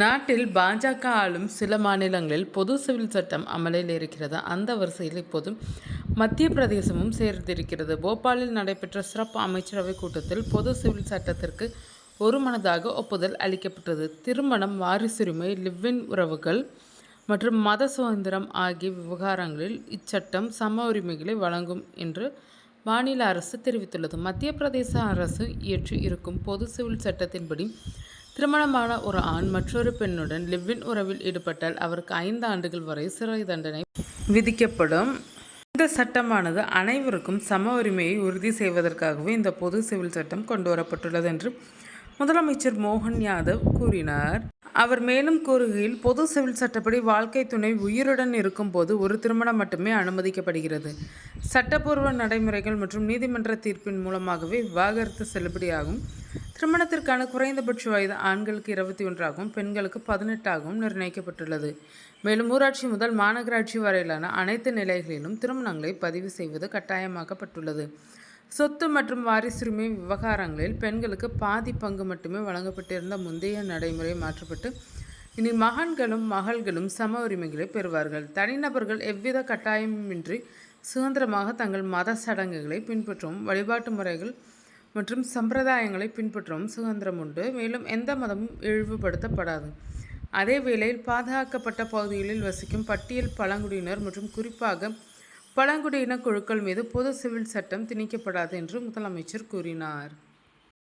நாட்டில் பாஜக ஆளும் சில மாநிலங்களில் பொது சிவில் சட்டம் அமலில் இருக்கிறது. அந்த வரிசையில் இப்போது மத்திய பிரதேசமும் சேர்ந்திருக்கிறது. போபாலில் நடைபெற்ற சிறப்பு அமைச்சரவை கூட்டத்தில் பொது சிவில் சட்டத்திற்கு ஒருமனதாக ஒப்புதல் அளிக்கப்பட்டது. திருமணம், வாரிசுரிமை, லிவ்-இன் உறவுகள் மற்றும் மத சுதந்திரம் ஆகிய விவகாரங்களில் இச்சட்டம் சம உரிமைகளை வழங்கும் என்று மாநில அரசு தெரிவித்துள்ளது. மத்திய பிரதேச அரசு இயற்றி இருக்கும் பொது சிவில் சட்டத்தின்படி திருமணமான ஒரு ஆண் மற்றொரு பெண்ணுடன் லிவ்-இன் உறவில் ஈடுபட்டால் அவருக்கு 5 ஆண்டுகள் வரை சிறை தண்டனை விதிக்கப்படும். இந்த சட்டமானது அனைவருக்கும் சம உரிமையை உறுதி செய்வதற்காகவே இந்த பொது சிவில் சட்டம் கொண்டுவரப்பட்டுள்ளது என்று முதலமைச்சர் மோகன் யாதவ் கூறினார். அவர் மேலும் கூறுகையில், பொது சிவில் சட்டப்படி வாழ்க்கை துணை உயிருடன் இருக்கும்போது ஒரு திருமணம் மட்டுமே அனுமதிக்கப்படுகிறது. சட்டப்பூர்வ நடைமுறைகள் மற்றும் நீதிமன்ற தீர்ப்பின் மூலமாகவே விவாகரத்து செல்லுபடியாகும். திருமணத்திற்கான குறைந்தபட்ச வயது ஆண்களுக்கு 21 ஆகவும் பெண்களுக்கு 18 ஆகவும் நிர்ணயிக்கப்பட்டுள்ளது. மேலும் ஊராட்சி முதல் மாநகராட்சி வரையிலான அனைத்து நிலைகளிலும் திருமணங்களை பதிவு செய்வது கட்டாயமாக்கப்பட்டுள்ளது. சொத்து மற்றும் வாரிசுரிமை விவகாரங்களில் பெண்களுக்கு பாதி பங்கு மட்டுமே வழங்கப்பட்டிருந்த முந்தைய நடைமுறை மாற்றப்பட்டு இனி மகன்களும் மகள்களும் சம உரிமைகளை பெறுவார்கள். தனிநபர்கள் எவ்வித கட்டாயமின்றி சுதந்திரமாக தங்கள் மத சடங்குகளை பின்பற்றவும் வழிபாட்டு முறைகள் மற்றும் சம்பிரதாயங்களை பின்பற்றவும் சுதந்திரம் உண்டு. மேலும் எந்த மதமும் இழிவுபடுத்தப்படாது. அதே வேளையில் பாதுகாக்கப்பட்ட பகுதிகளில் வசிக்கும் பட்டியல் பழங்குடியினர் மற்றும் குறிப்பாக பழங்குடியின குழுக்கள் மீது பொது சிவில் சட்டம் திணிக்கப்படாது என்று முதலமைச்சர் கூறினார்.